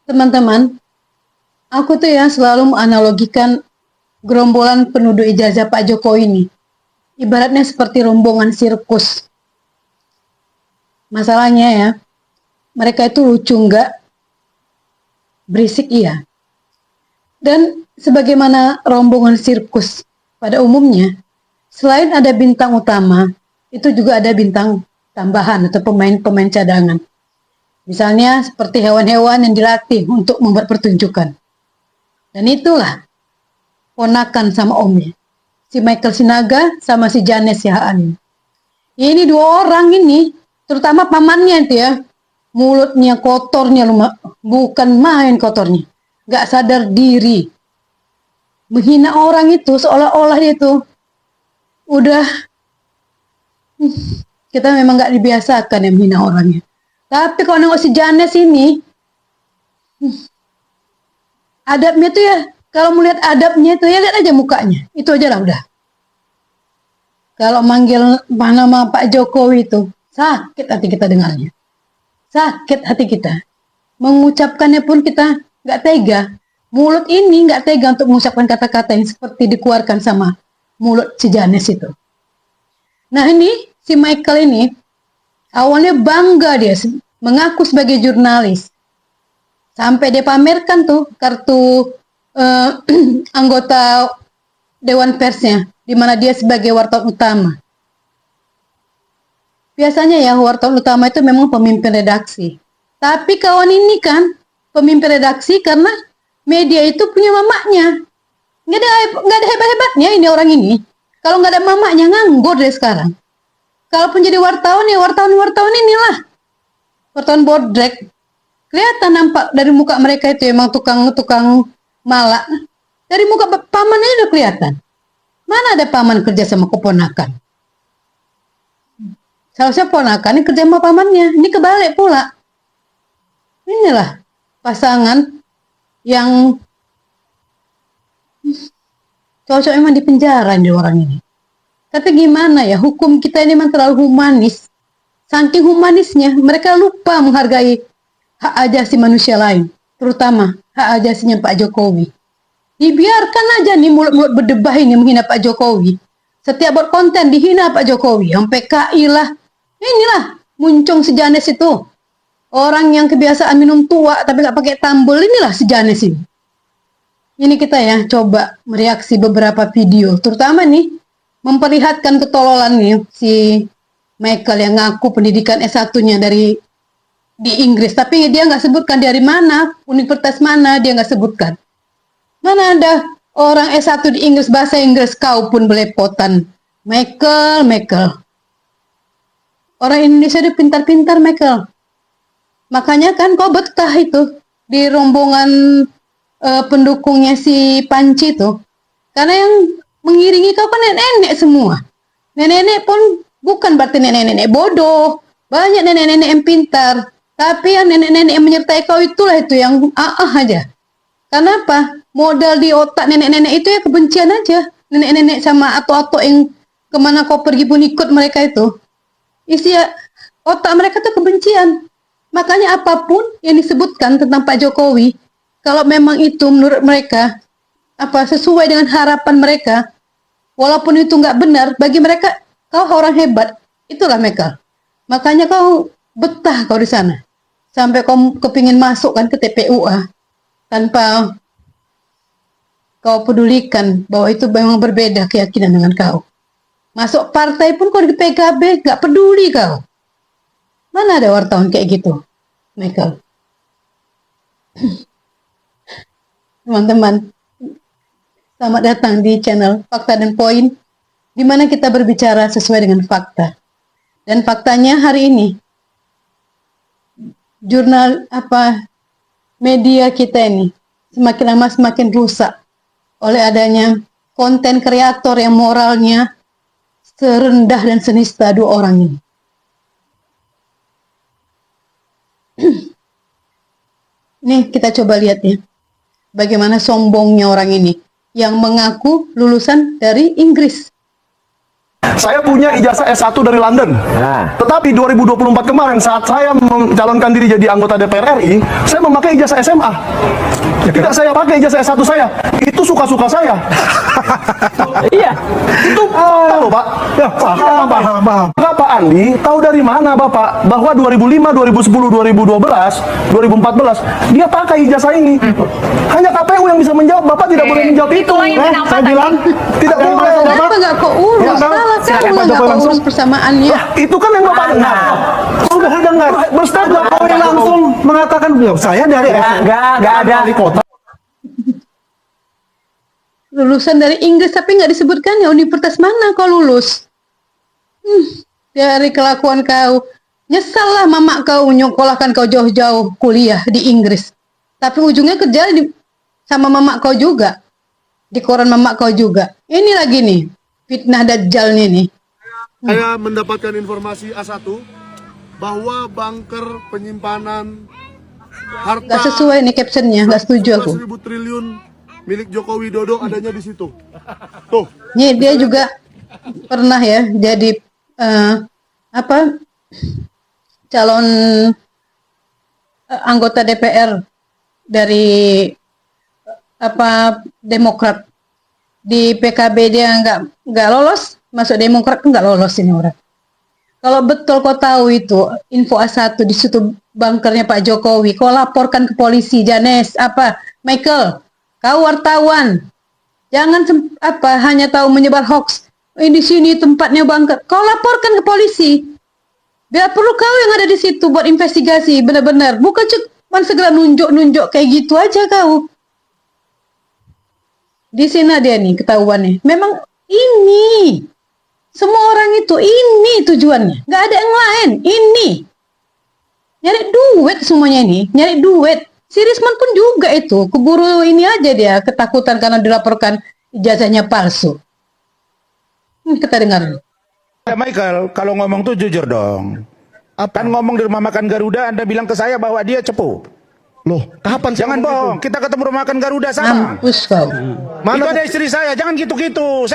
Teman-teman, aku tuh ya selalu menganalogikan gerombolan penduduk ijazah Pak Jokowi ini. Ibaratnya seperti rombongan sirkus. Masalahnya ya, mereka itu lucu enggak, berisik iya. Dan sebagaimana rombongan sirkus pada umumnya, selain ada bintang utama, itu juga ada bintang tambahan atau pemain-pemain cadangan. Misalnya seperti hewan-hewan yang dilatih untuk membuat pertunjukan. Dan itulah ponakan sama omnya. Si Michael Sinaga sama si Janes Yahaan. Ini dua orang ini, terutama pamannya itu ya, mulutnya kotornya, bukan main kotornya. Gak sadar diri. Menghina orang itu seolah-olah dia itu udah, kita memang gak dibiasakan ya menghina orangnya. Tapi kalau nengok si Janes ini, adabnya tuh ya, kalau melihat adabnya itu ya lihat aja mukanya. Itu aja lah udah. Kalau manggil nama Pak Jokowi itu, sakit hati kita dengarnya. Sakit hati kita. Mengucapkannya pun kita nggak tega. Mulut ini nggak tega untuk mengucapkan kata-kata yang seperti dikeluarkan sama mulut si Janes itu. Nah ini, si Michael ini, awalnya bangga dia, mengaku sebagai jurnalis. Sampai dia pamerkan tuh kartu anggota Dewan Persnya, di mana dia sebagai wartawan utama. Biasanya ya wartawan utama itu memang pemimpin redaksi. Tapi kawan ini kan pemimpin redaksi karena media itu punya mamaknya. Nggak ada hebat-hebatnya ini orang ini. Kalau nggak ada mamaknya nganggur deh sekarang. Kalaupun jadi wartawan ya wartawan inilah. Wartawan bodrek. Kelihatan nampak dari muka mereka itu emang tukang malak. Dari muka pamannya udah kelihatan. Mana ada paman kerja sama keponakan? Seharusnya ponakan ini kerja sama pamannya. Ini kebalik pula. Inilah pasangan yang cocok emang di penjara di orang ini. Tapi gimana ya, hukum kita ini memang terlalu humanis. Saking humanisnya, mereka lupa menghargai hak ajasi manusia lain. Terutama hak ajasinya Pak Jokowi. Dibiarkan aja nih mulut-mulut berdebah ini menghina Pak Jokowi. Setiap buat konten dihina Pak Jokowi. Yang PKI lah. Inilah muncung si Janes itu. Orang yang kebiasaan minum tua tapi gak pakai tambul. Inilah si Janes ini. Ini kita ya coba mereaksi beberapa video. Terutama nih memperlihatkan ketololan nih si Michael yang ngaku pendidikan S1-nya di Inggris. Tapi dia nggak sebutkan dari mana, universitas mana dia nggak sebutkan. Mana ada orang S1 di Inggris, bahasa Inggris, kau pun belepotan. Michael. Orang Indonesia itu pintar-pintar, Michael. Makanya kan kau betah itu di rombongan pendukungnya si Panci itu. Karena yang mengiringi kau kan nenek-nenek semua. Nenek-nenek pun bukan berarti nenek-nenek bodoh. Banyak nenek-nenek yang pintar. Tapi yang nenek-nenek yang menyertai kau itulah itu yang aja. Kenapa? Modal di otak nenek-nenek itu ya kebencian aja. Nenek-nenek sama ato-ato yang kemana kau pergi pun ikut mereka itu. Isi otak mereka tuh kebencian. Makanya apapun yang disebutkan tentang Pak Jokowi, kalau memang itu menurut mereka sesuai dengan harapan mereka, walaupun itu nggak benar, bagi mereka kau orang hebat. Itulah mereka. Makanya kau betah kau di sana. Sampai kau kepingin masuk kan ke TPU tanpa kau pedulikan bahwa itu memang berbeda keyakinan dengan kau. Masuk partai pun kau di PKB gak peduli kau. Mana ada wartawan kayak gitu, Michael? Teman-teman, selamat datang di channel Fakta dan Poin, di mana kita berbicara sesuai dengan fakta. Dan faktanya hari ini, media kita ini semakin lama semakin rusak oleh adanya konten kreator yang moralnya serendah dan senista dua orang ini. Nih kita coba lihat ya, bagaimana sombongnya orang ini yang mengaku lulusan dari Inggris. Saya punya ijazah S1 dari London. Tetapi 2024 kemarin saat saya mencalonkan diri jadi anggota DPR RI, saya memakai ijazah SMA. Tidak saya pakai ijazah S1 saya. Itu suka-suka saya. Iya. Itu tahu, Pak. Ya, paham. Pak Andi tahu dari mana Bapak bahwa 2005, 2010, 2012, 2014 dia pakai ijazah ini. Hanya KPU yang bisa menjawab. Bapak tidak boleh menjawab itu. Saya bilang tidak boleh. Kenapa nggak kau urus? Salah kamu nggak kau urus persamaannya. Lah, itu kan yang Bapak dengar. Sudah dengar. Berstaf Jokowi langsung mengatakan, saya dari Nggak ada. di kota. Lulusan dari Inggris tapi nggak disebutkan ya universitas mana kau lulus. Dari kelakuan kau, nyesal lah mama kau nyokolahkan kau jauh-jauh kuliah di Inggris. Tapi ujungnya kerja sama mama kau juga, di koran mama kau juga. Ini lagi nih, fitnah dajjal nih. Saya mendapatkan informasi A1 bahwa bunker penyimpanan harta Gak sesuai nih captionnya, gak setuju aku. 11.000 triliun milik Joko Widodo adanya di situ. Tuh. Nih dia juga pernah ya jadi calon anggota DPR dari Demokrat. Di PKB dia nggak lolos, masuk Demokrat nggak lolos ini orang. Kalau betul kau tahu itu info A1 di situ bunkernya Pak Jokowi, kau laporkan ke polisi. Janes Michael, kau wartawan, jangan hanya tahu menyebar hoax. Di sini tempatnya bunker, kau laporkan ke polisi. Biar perlu kau yang ada di situ buat investigasi benar-benar, bukan cuma segera nunjuk kayak gitu aja kau. Di sini dia nih ketahuannya. Memang ini semua orang itu ini tujuannya, nggak ada yang lain. Ini nyari duit semuanya ini, nyari duit. Si Risman pun juga itu keburu ini aja dia ketakutan karena dilaporkan ijazahnya palsu. Kita dengar. Michael, kalau ngomong tuh jujur dong. Kan ngomong di rumah makan Garuda, Anda bilang ke saya bahwa dia cepu. Loh, kapan Jangan bohong, kita ketemu rumah makan Garuda sama. Mampus kau. Itu ada istri saya, jangan gitu-gitu.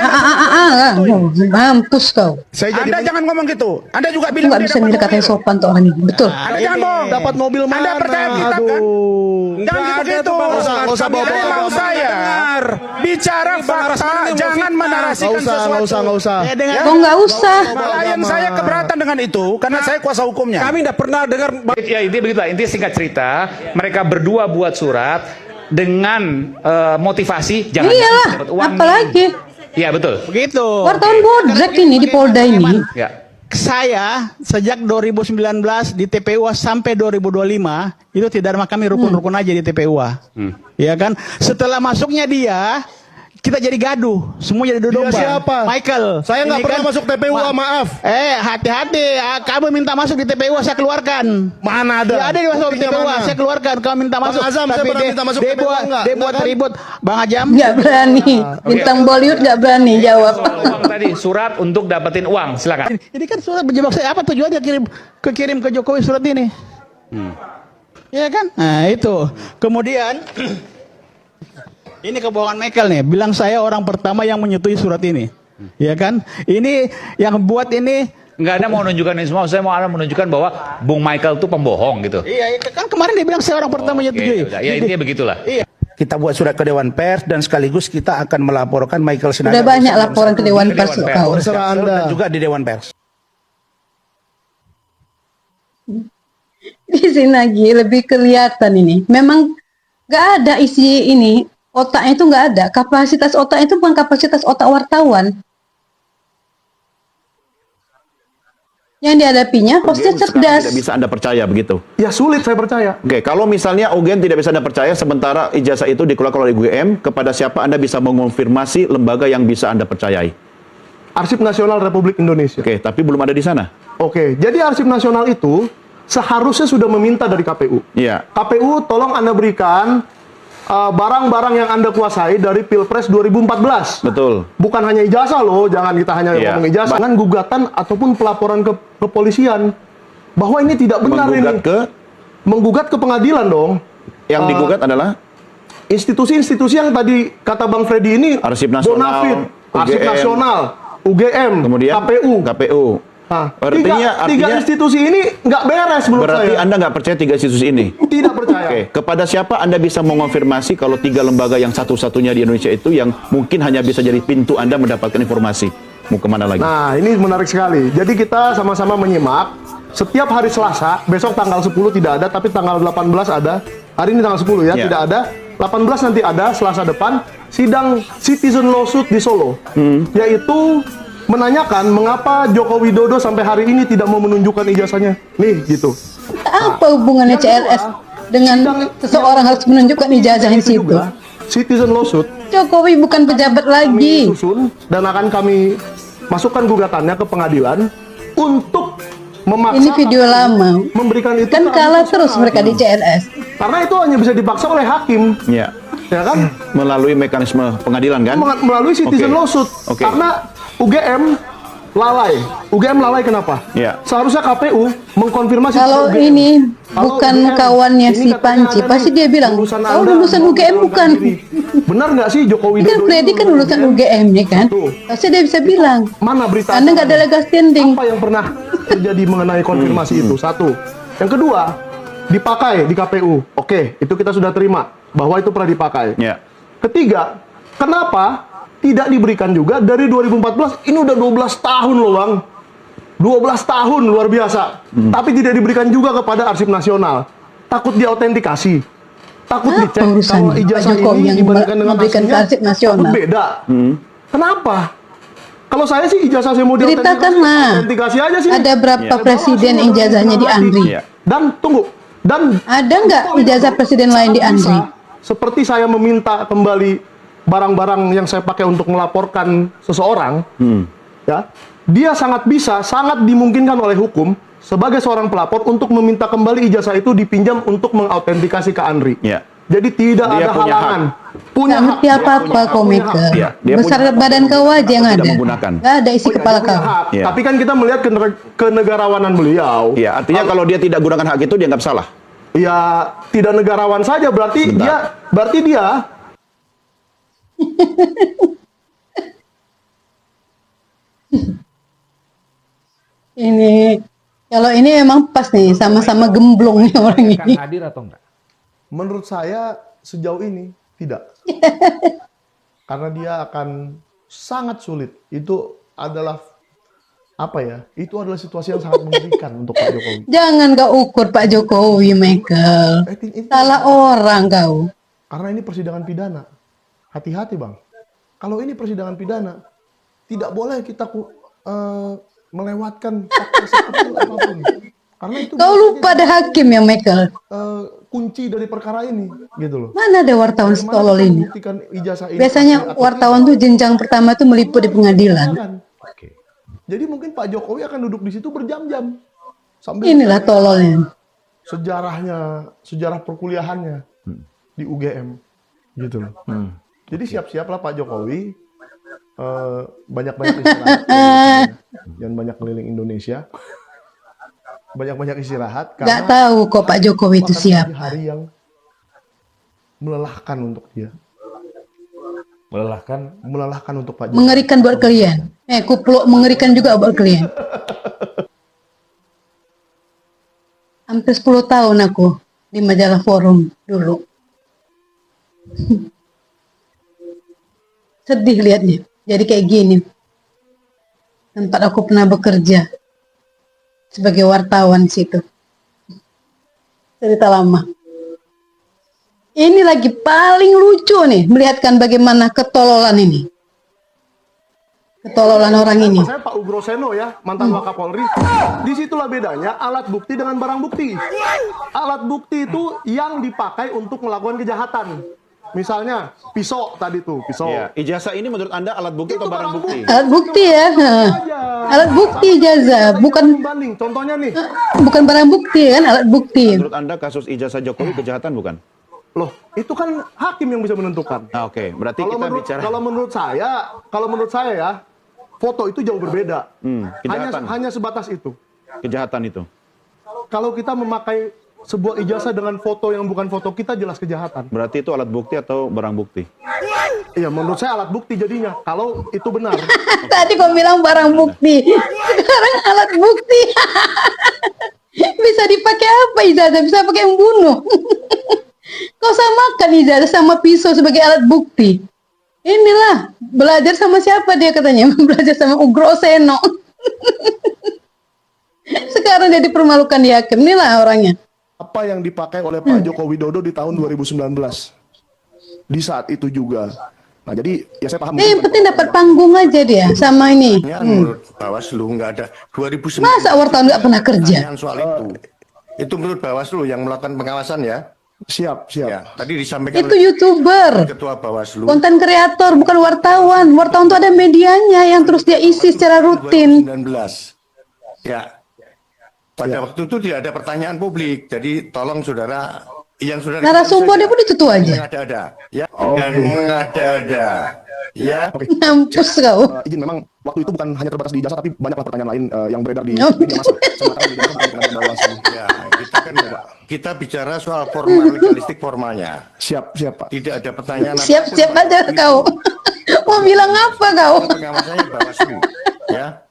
Mampus kau. Anda jangan ngomong gitu. Anda juga bilang Nggak bisa dikatain sopan tuh orang ini. Betul. Anda jangan bohong. dapat mobil mana? Anda percaya kita kan? Jangan gitu-gitu. Nggak usah bawa-bawa. Jadi mau saya bicara fakta, jangan menarasikan sesuatu. Nggak usah. Kau nggak usah. Klien saya keberatan dengan itu karena saya kuasa hukumnya. Kami tidak pernah dengar. Ya intinya begitulah, intinya singkat cerita, mereka berdua buat surat dengan motivasi jangan Iyalah, dapat uang. apalagi. Iya betul. Begitu. Wartawan bodrek ini di Polda ini. Ya. Saya sejak 2019 di TPUA sampai 2025 itu tidak ada kami rukun-rukun aja di TPUA. Ya kan? Setelah masuknya dia kita jadi gaduh, semua jadi domba. Dia siapa? Michael. Saya nggak Ini pernah masuk TPUA, maaf. Hati-hati. Kamu minta masuk di TPUA, saya keluarkan. Mana ada? Ya, ada yang masuk di Buktinya TPUA, mana? saya keluarkan. Kamu minta masuk. Azam, saya pernah minta masuk TPUA, enggak? Dia buat Enggak kan? ribut. Bang Ajam. Nggak berani. Bintang Bollywood nggak berani jawab. Uang tadi surat untuk dapetin uang, silakan. Ini kan surat berjebak saya. Apa tujuannya kirim ke Jokowi surat ini? Ya kan? Nah itu. Kemudian ini kebohongan Michael nih. Bilang saya orang pertama yang menyetujui surat ini. Ya kan? Ini yang buat ini. Nggak ada mau menunjukkan ini semua, saya mau menunjukkan bahwa Bung Michael itu pembohong gitu. Iya, kan kemarin dia bilang saya orang pertama menyetujui. Ya intinya begitulah. Iya. Kita buat surat ke Dewan Pers dan sekaligus kita akan melaporkan Michael Sinaga. Udah banyak laporan ke Dewan Pers kau. Terserah Anda. Dan juga di Dewan Pers. Di sini lagi lebih kelihatan ini. Memang nggak ada isi ini. Otaknya itu nggak ada. Kapasitas otaknya itu bukan kapasitas otak wartawan. Yang dihadapinya harusnya cerdas. Tidak bisa Anda percaya begitu. Ya sulit saya percaya. Oke, kalau misalnya UGM tidak bisa Anda percaya sementara ijazah itu dikeluarkan oleh UGM, kepada siapa Anda bisa mengonfirmasi lembaga yang bisa Anda percayai? Arsip Nasional Republik Indonesia. Oke, tapi belum ada di sana. Oke, jadi Arsip Nasional itu seharusnya sudah meminta dari KPU. Iya. KPU tolong Anda berikan barang-barang yang Anda kuasai dari Pilpres 2014. Betul. Bukan hanya ijazah loh, jangan kita hanya Iya. ngomong ijazah. Jangan gugatan ataupun pelaporan ke kepolisian bahwa ini tidak benar menggugat ke pengadilan dong. Yang digugat adalah Institusi-institusi yang tadi kata Bang Freddy ini Arsip Nasional, bonafid, Arsip UGM. Nasional, UGM, Kemudian KPU. Nah, Artinya tiga institusi ini nggak beres menurut berarti saya. Anda nggak percaya 3 institusi ini? Tidak percaya. Oke, kepada siapa Anda bisa mengonfirmasi kalau 3 lembaga yang satu-satunya di Indonesia itu yang mungkin hanya bisa jadi pintu Anda mendapatkan informasi? Mau kemana lagi? Nah, ini menarik sekali. Jadi kita sama-sama menyimak. Setiap hari Selasa, besok tanggal 10 tidak ada, tapi tanggal 18 ada. Hari ini tanggal 10 ya, Ya. tidak ada. 18 nanti ada, Selasa depan, sidang Citizen Lawsuit di Solo. Yaitu menanyakan mengapa Joko Widodo sampai hari ini tidak mau menunjukkan ijazahnya. Nih, gitu. Apa hubungannya yang CLS kedua, dengan sidang- seseorang harus menunjukkan ijazah di situ? Juga, Citizen Lawsuit Jokowi bukan pejabat kami lagi. susun dan akan kami masukkan gugatannya ke pengadilan untuk memaksa Ini video KPU lama. memberikan itu Kan ke kalah Administrasi terus mereka di CLS. karena itu hanya bisa dipaksa oleh hakim, Ya, ya kan? melalui mekanisme pengadilan kan? Melalui Citizen Oke. Lawsuit. Oke. Karena UGM lalai. UGM lalai kenapa? Ya. Seharusnya KPU mengkonfirmasi Kalau ke UGM. ini Kalau bukan UGM, kawannya ini si katanya Panci, ada pasti nih, dia bilang, lulusan "Kau Anda lulusan mau UGM mencalonkan bukan?" diri. Benar nggak sih Joko Ini Widodo? kan Freddy kan lulusan UGM nih kan? Betul. Pasti dia bisa bilang, Mana berita? Anda nggak ada acaranya? legal standing. Apa yang pernah terjadi mengenai konfirmasi itu? Satu. Yang kedua, dipakai di KPU. Oke, itu kita sudah terima bahwa itu pernah dipakai. Ya. Ketiga, kenapa tidak diberikan juga dari 2014? Ini udah 12 tahun loh, Bang. 12 tahun, luar biasa. Tapi tidak diberikan juga kepada Arsip Nasional. Takut diautentikasi. Takut Apa dicek urusannya kalau Pak ijazah Jokowi ini yang dibandingkan dengan memberikan ke aslinya, Arsip Nasional? takut beda. Kenapa? Kalau saya sih ijazah saya mau Ceritakanlah. autentikasi aja sih. Ada berapa Ya. presiden ijazahnya di Andri? Ya. Dan tunggu. Dan Ada nggak ijazah presiden lain di sangat bisa, Andri? seperti saya meminta kembali barang-barang yang saya pakai untuk melaporkan seseorang, ya, dia sangat bisa, sangat dimungkinkan oleh hukum sebagai seorang pelapor untuk meminta kembali ijazah itu dipinjam untuk mengautentikasi ke Andri. Ya. Jadi tidak Dia ada punya halangan. Punya Nggak ngerti apa-apa kau Mika. Iya, dia Besar punya hak badan untuk kau aja yang tidak ada. menggunakan. Nggak ada isi Oh iya, kepala dia punya kau. hak. Iya. Tapi kan kita melihat kenegarawanan beliau. Ya, artinya kalau dia tidak gunakan hak itu dianggap salah. Ya tidak negarawan saja berarti Sebentar. dia Ini kalau ini emang pas nih sama-sama gemblong nih orang Akan ini. hadir atau enggak? menurut saya sejauh ini tidak. Karena dia akan sangat sulit. Itu adalah apa ya? Itu adalah situasi yang sangat mengerikan untuk Pak Jokowi. Jangan kau ukur Pak Jokowi, Michael. Salah orang kau. Karena ini persidangan pidana. Hati-hati, Bang. Kalau ini persidangan pidana, tidak boleh kita melewatkan fakta sekecil apapun. Karena itu Kau lupa ada hakim ya, Michael. kunci dari perkara ini, gitu loh. Mana ada wartawan Bagaimana setolol kita ini? membuktikan ijazah ini Biasanya asli atau wartawan tuh jenjang pertama tuh meliput di pengadilan. tidak? Jadi mungkin Pak Jokowi akan duduk di situ berjam-jam sambil Inilah tololnya. sejarahnya, sejarah perkuliahannya di UGM, gitu loh. Jadi siap-siaplah Pak Jokowi, banyak-banyak istirahat, jangan banyak keliling Indonesia, banyak-banyak istirahat. Gak tahu kok Pak Jokowi itu akan siap. menjadi hari yang melelahkan untuk dia, melelahkan untuk Pak Jokowi. Mengerikan buat kalian. Kupluk mengerikan juga buat kalian. Hampir 10 tahun aku di majalah Forum dulu. Sedih liatnya. Jadi kayak gini. Tempat aku pernah bekerja sebagai wartawan di situ. Cerita lama. Ini lagi paling lucu nih, melihatkan bagaimana ketololan ini. Ketololan orang ini. Saya Pak Ugro Seno ya, mantan Wakapolri. Disitulah bedanya alat bukti dengan barang bukti. Alat bukti itu yang dipakai untuk melakukan kejahatan. Misalnya pisau tadi tuh, pisau. Ya. Ijazah ini menurut Anda alat bukti atau barang bukti? Alat bukti ya. Alat bukti ijazah, bukan Pembanding, contohnya nih. bukan barang bukti kan, alat bukti. Menurut Anda kasus ijazah Jokowi kejahatan bukan? Loh, itu kan hakim yang bisa menentukan. Ah, Oke, berarti kita bicara Kalau menurut saya ya, foto itu jauh berbeda. kejahatan. Hanya sebatas itu. Kejahatan itu. Kalau kita memakai Sebuah ijazah dengan foto yang bukan foto kita jelas kejahatan. Berarti itu alat bukti atau barang bukti? Iya, menurut saya alat bukti jadinya. Kalau itu benar. Tadi kau bilang barang bukti, sekarang alat bukti. Bisa dipakai apa ijazah? Bisa pakai membunuh. Kau samakan ijazah sama pisau sebagai alat bukti. Inilah, belajar sama siapa dia katanya? Belajar sama Ugro Seno. Sekarang jadi permalukan di hakim. Inilah orangnya. Apa yang dipakai oleh Pak Joko Widodo di tahun 2019. Di saat itu juga. Nah, jadi ya saya paham. Yang penting dapat panggung aja dia sama ini. Menurut Bawaslu nggak ada 2009. Masa wartawan nggak pernah kerja? Pertanyaan soal itu. Itu menurut Bawaslu yang melakukan pengawasan ya. Siap. Ya, tadi disampaikan Itu oleh YouTuber, Ketua Bawaslu. konten kreator, bukan wartawan. Wartawan itu ada medianya yang terus dia isi secara rutin. 2019. Ya. Pada waktu itu tidak ada pertanyaan publik. Jadi tolong saudara yang sudah Narasumber dia pun itu tuh aja. yang ada-ada. Ya. Yang ada-ada. Ya. Ngampus kau. Izin, memang waktu itu bukan hanya terbatas di ijazah, tapi banyaklah pertanyaan lain yang beredar di Oh. media massa. Sementara di Bawaslu. Ya, kita bicara soal formal legalistik formalnya. Siap, Pak. Tidak ada pertanyaan Siap-siap apapun aja pada waktu kau. itu. Mau bilang apa kau? Pengawasannya Bawaslu. Ya.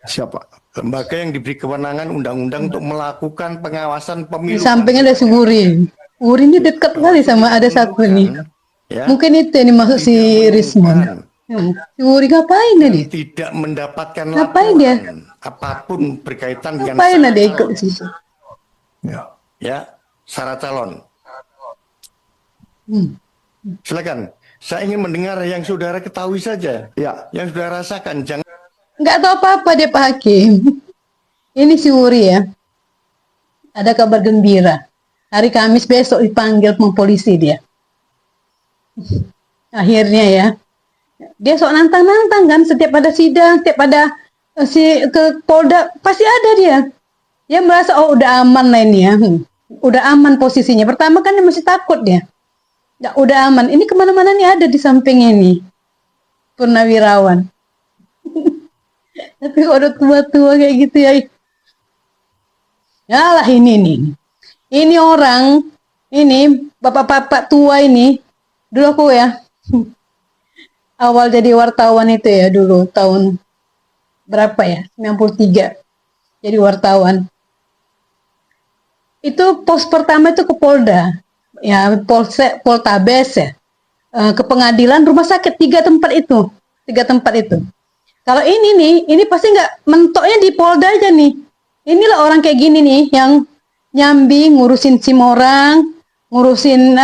Siap, Pak. Lembaga yang diberi kewenangan undang-undang untuk melakukan pengawasan Di pemilu. sampingnya ada si Wuri. Wuri ini dekat kali sama ada satu nih. Ya. Mungkin itu yang dimaksud si Rismon. Si Wuri ngapain ya dia? Tidak mendapatkan Ngapain dia? apapun berkaitan dengan Ngapain syarat ada ikut calon. di situ? Ya, syarat calon. Silakan. Saya ingin mendengar yang saudara ketahui saja. Ya. Yang saudara rasakan. Jangan Nggak tahu apa-apa dia Pak Hakim. Ini si Wuri ya. Ada kabar gembira. Hari Kamis besok dipanggil polisi dia. Akhirnya ya. Dia sok nantang-nantang kan setiap ada sidang, setiap ada ke Polda pasti ada dia. Dia merasa oh udah aman lah ini ya. Udah aman posisinya. Pertama kan dia masih takut dia. Ya, udah aman. Ini kemana-mana nih ada di sampingnya nih. Purnawirawan. Tapi kalau udah tua-tua kayak gitu ya. Yalah ini nih. Ini orang, ini bapak-bapak tua ini. Dulu aku ya. Awal jadi wartawan itu ya dulu tahun berapa ya? 93. Jadi wartawan. Itu pos pertama itu ke Polda. Ya, Poltabes ya. Ke pengadilan, rumah sakit, 3 tempat itu. 3 tempat itu. Kalau ini nih, ini pasti nggak mentoknya di Polda aja nih. Inilah orang kayak gini nih, yang nyambi, ngurusin SIM orang, ngurusin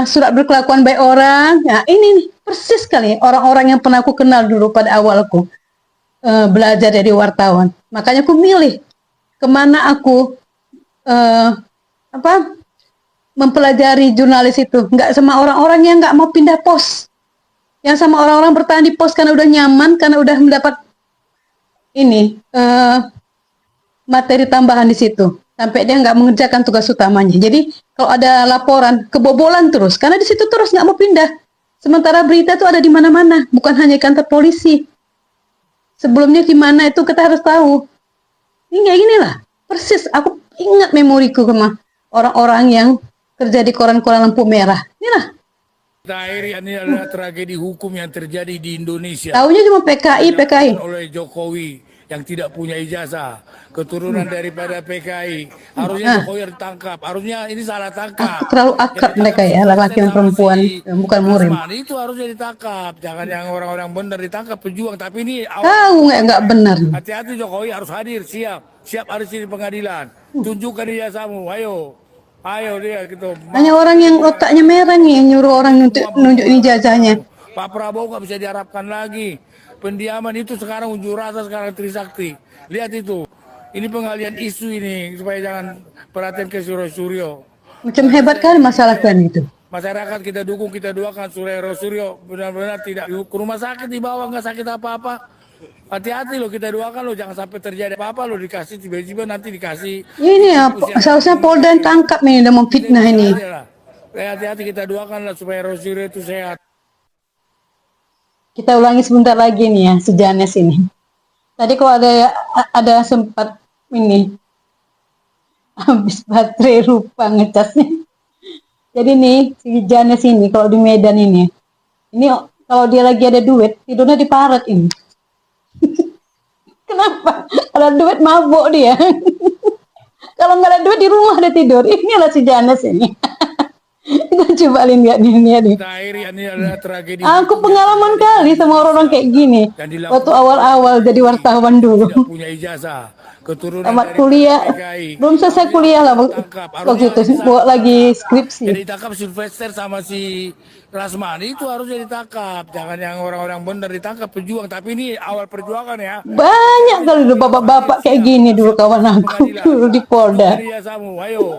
surat berkelakuan baik orang. Nah, ini nih, persis kali orang-orang yang pernah aku kenal dulu pada awalku belajar jadi wartawan. Makanya aku milih kemana aku mempelajari jurnalis itu. Nggak sama orang-orang yang nggak mau pindah pos. Yang sama orang-orang bertahan di pos karena udah nyaman, karena udah mendapat ini materi tambahan di situ. Sampai dia nggak mengerjakan tugas utamanya. Jadi kalau ada laporan kebobolan terus, karena di situ terus nggak mau pindah. Sementara berita itu ada di mana-mana, bukan hanya di kantor polisi. Sebelumnya di mana itu kita harus tahu. Ini kayak gini lah, persis. Aku ingat memoriku sama orang-orang yang kerja di koran-koran lampu merah. Inilah. Terakhir ini adalah tragedi hukum yang terjadi di Indonesia. Taunya cuma PKI. Oleh Jokowi yang tidak punya ijazah, keturunan daripada PKI. Harusnya Jokowi harus ditangkap. Harusnya ini salah tangkap. Terlalu akrab mereka ya, laki-laki dan perempuan, bukan murim. Itu harusnya ditangkap. Jangan yang orang-orang benar ditangkap pejuang. Tapi ini Tahu nggak benar. hati-hati Jokowi harus hadir, siap harus di pengadilan. Tunjukkan ijazahmu, ayo dia gitu. Hanya orang yang otaknya merah nih yang nyuruh orang nunjuk ijazahnya. Pak Prabowo nggak bisa diharapkan lagi. Pendiaman itu sekarang unjuk rasa, sekarang Trisakti. Lihat itu. Ini pengalian isu ini supaya jangan perhatian ke Suryo. Macam hebat kali masalah kan itu. Masyarakat kita dukung, kita doakan Suryo benar-benar tidak ke rumah sakit dibawa, nggak sakit apa-apa. Hati-hati loh, kita doakan loh, jangan sampai terjadi apa-apa loh, dikasih tiba-tiba nanti dikasih. Ini ya, seharusnya Polda yang tangkap nih, udah mau fitnah ini. Hati-hati, kita doakan lah supaya Suryo itu sehat. Kita ulangi sebentar lagi nih ya, sejanes ini. Tadi kalau ada sempat ini, habis baterai lupa ngecasnya. Jadi nih si Janes ini kalau di Medan ini kalau dia lagi ada duit tidurnya di paret ini. Kenapa? Kalau duit mabuk dia. Kalau nggak ada duit di rumah dia tidur. Inilah si Janes ini. Kita coba lihat nih. Kita akhiri ini adalah tragedi. Aku pengalaman kali sama orang-orang kayak gini. Waktu awal-awal jadi wartawan dulu. Tidak punya ijazah. Keturunan Tamat dari kuliah, PKI. belum selesai kuliah lah waktu itu buat lagi skripsi. Jadi ditangkap Sylvester sama si Rasmani itu harusnya ditangkap. Jangan yang orang-orang benar ditangkap pejuang. Tapi ini awal perjuangan ya. Banyak kali dulu bapak-bapak kayak gini dulu kawan aku dulu di Polda. Dia Samu, ayo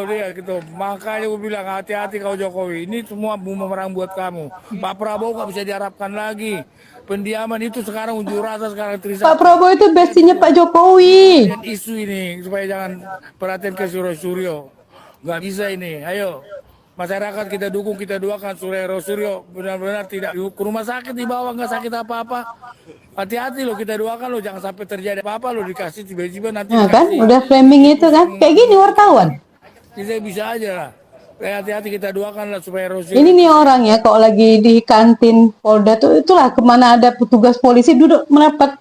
dia gitu. Makanya gue bilang hati-hati kau Jokowi. Ini semua bumerang buat kamu. Pak Prabowo gak bisa diharapkan lagi. Pendiaman itu sekarang unjuk rasa sekarang Trisakti. Pak Prabowo itu bestinya Pak Jokowi. Dan isu ini supaya jangan perhatian ke Suryo. Nggak bisa ini. Ayo masyarakat kita dukung, kita doakan Suryo benar-benar tidak ke rumah sakit dibawa, nggak sakit apa-apa. Hati-hati loh, kita doakan loh jangan sampai terjadi apa-apa loh, dikasih tiba-tiba nanti. Nah kan udah framing itu kan kayak gini wartawan. Kita bisa aja lah. Hati-hati kita doakan lah supaya Rosyul. Ini nih orang ya kalau lagi di kantin Polda tuh itulah kemana ada petugas polisi duduk merapat.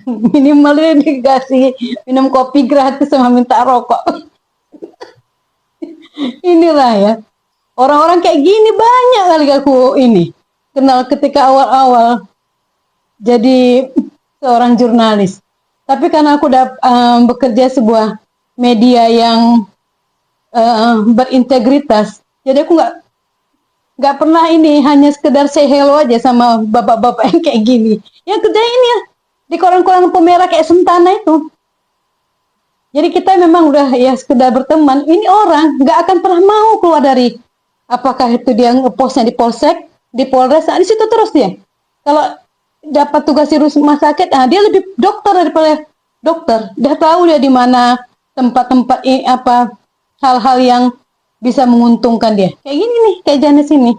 Minimal dia dikasih minum kopi gratis sama minta rokok. Inilah ya. Orang-orang kayak gini banyak kali aku ini kenal ketika awal-awal jadi seorang jurnalis. Tapi karena aku udah bekerja sebuah media yang berintegritas, jadi aku nggak pernah ini hanya sekedar say hello aja sama bapak-bapak yang kayak gini. Yang kerja ini ya di koran-koran pemerah kayak Sentana itu. Jadi kita memang udah ya sekedar berteman. Ini orang nggak akan pernah mau keluar dari apakah itu dia ngepostnya di Polsek, di Polres, di situ terus dia. Kalau dapat tugas di rumah sakit, dia lebih dokter daripada dokter. Udah tahu dia di mana tempat-tempat apa hal-hal yang bisa menguntungkan dia. Kayak gini nih, kayak Janes ini.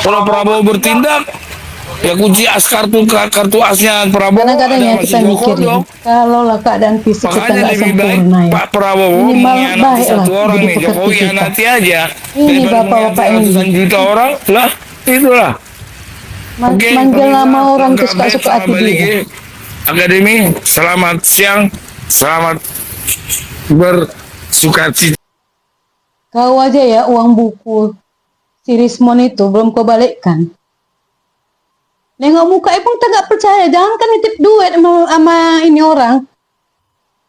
Kalau Prabowo bertindak, ya kunci as kartu asnya Prabowo. Kadang-kadang ya kita mikirin, kalau lah keadaan fisik kita Makanya nggak lebih baik sempurna ya. Pak Prabowo Minimal mengkhianati baik lah satu orang jadi nih, Jokowi pekerja kita. nanti aja. Ini Daripada bapak-bapak mengkhianati ini. ratusan juta orang, lah itulah. Oke, Manggil pemirsa, nama orang lengkap kesuka-suka baik, hati sahabat dia. Lige Akademi, selamat siang, selamat bersukacita. Kau aja ya uang buku si Rismon itu belum kau balikkan. Nengok muka pun tak nggak percaya. Jangan kan nitip duit sama ini orang.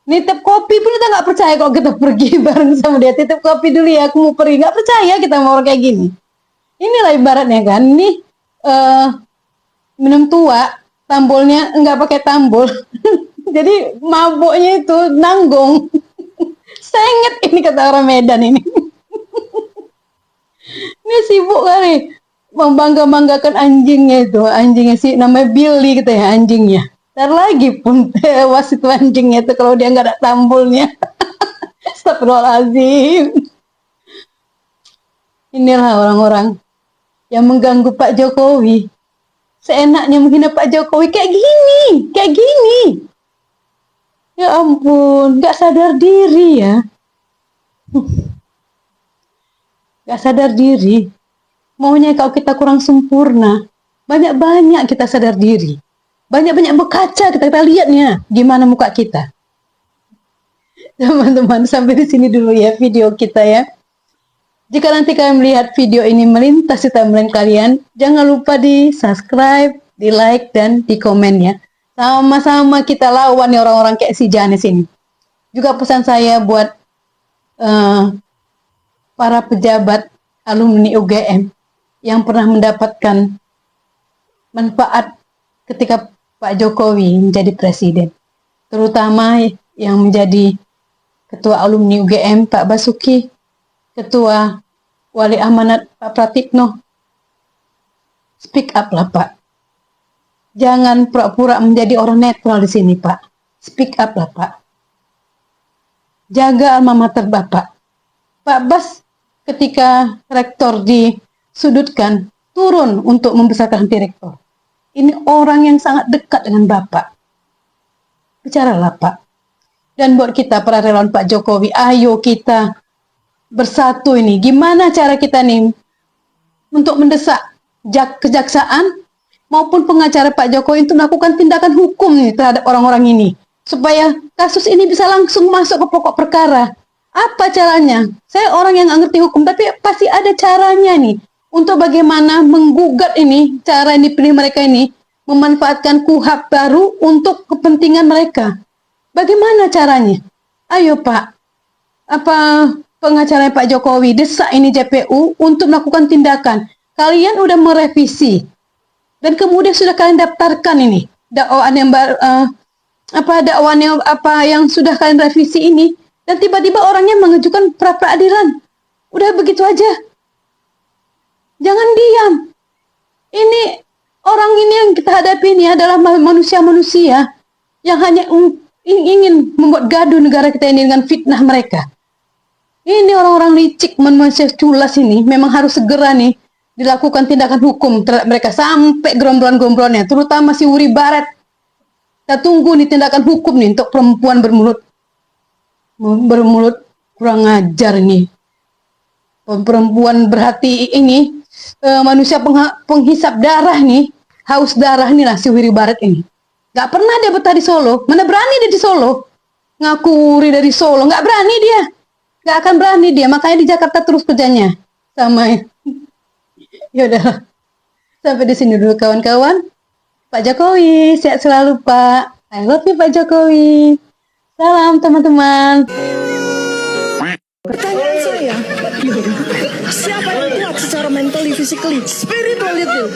Nitip kopi pun kita nggak percaya kalau kita pergi bareng sama dia. Titip kopi dulu ya, aku mau pergi. Nggak percaya kita sama orang kayak gini. Inilah ibaratnya kan. Ini minum tua, tambolnya nggak pakai tambol. Jadi mabuknya itu nanggung. Sengit ini kata orang Medan ini. Ini sibuk kali membangga-banggakan anjingnya itu. Anjingnya sih namanya Billy gitu ya anjingnya. Ntar lagi pun tewas itu anjingnya itu kalau dia nggak ada tambulnya. Astagfirullahaladzim. Inilah orang-orang yang mengganggu Pak Jokowi. Seenaknya menghina Pak Jokowi kayak gini. Ya ampun, nggak sadar diri ya. Nggak sadar diri. Maunya kalau kita kurang sempurna. Banyak-banyak kita sadar diri. Banyak-banyak berkaca kita lihatnya gimana muka kita. Teman-teman, sampai di sini dulu ya video kita ya. Jika nanti kalian melihat video ini melintas di timeline kalian, jangan lupa di subscribe, di like, dan di komen ya. Sama-sama kita lawan nih orang-orang kayak si Janes ini. Juga pesan saya buat para pejabat alumni UGM yang pernah mendapatkan manfaat ketika Pak Jokowi menjadi presiden. Terutama yang menjadi ketua alumni UGM Pak Basuki, ketua wali amanat Pak Pratikno. Speak up lah Pak. Jangan pura-pura menjadi orang netral di sini Pak. Speak up lah Pak. Jaga alma mater Bapak. Pak Bas ketika rektor disudutkan turun untuk membesarkan direktor. ini orang yang sangat dekat dengan Bapak. Bicaralah Pak. Dan buat kita para relawan Pak Jokowi, ayo kita bersatu ini. Gimana cara kita nih untuk mendesak kejaksaan maupun pengacara Pak Jokowi untuk melakukan tindakan hukum nih terhadap orang-orang ini. Supaya kasus ini bisa langsung masuk ke pokok perkara. Apa caranya? Saya orang yang nggak ngerti hukum, tapi pasti ada caranya nih. Untuk bagaimana menggugat ini, cara yang dipilih mereka ini, memanfaatkan KUHP baru untuk kepentingan mereka. Bagaimana caranya? Ayo Pak, apa pengacara Pak Jokowi desak ini JPU untuk melakukan tindakan. Kalian udah merevisi dan kemudian sudah kalian daftarkan ini dakwaan yang dakwaan yang yang sudah kalian revisi ini, dan tiba-tiba orangnya mengajukan pra peradilan. Udah begitu aja. Jangan diam. Ini orang ini yang kita hadapi ini adalah manusia-manusia yang hanya ingin membuat gaduh negara kita ini dengan fitnah mereka. Ini orang-orang licik, manusia culas ini memang harus segera nih dilakukan tindakan hukum terhadap mereka sampai gerombolan-gerombolannya, terutama si Uri Barat. Kita tunggu nih tindakan hukum nih untuk perempuan bermulut kurang ajar nih. Perempuan berhati ini manusia penghisap darah nih, haus darah nih lah si Uri Barat ini. Gak pernah dia betah di Solo. Mana berani dia di Solo? Ngaku Uri dari Solo. Gak berani dia. Gak akan berani dia. Makanya di Jakarta terus kerjanya. Sama yaudah. Sampai di sini dulu kawan-kawan. Pak Jokowi, sehat selalu Pak. I love you Pak Jokowi. Salam teman-teman. Pertanyaan saya, siapa yang kuat secara mentally, physically, spirituality.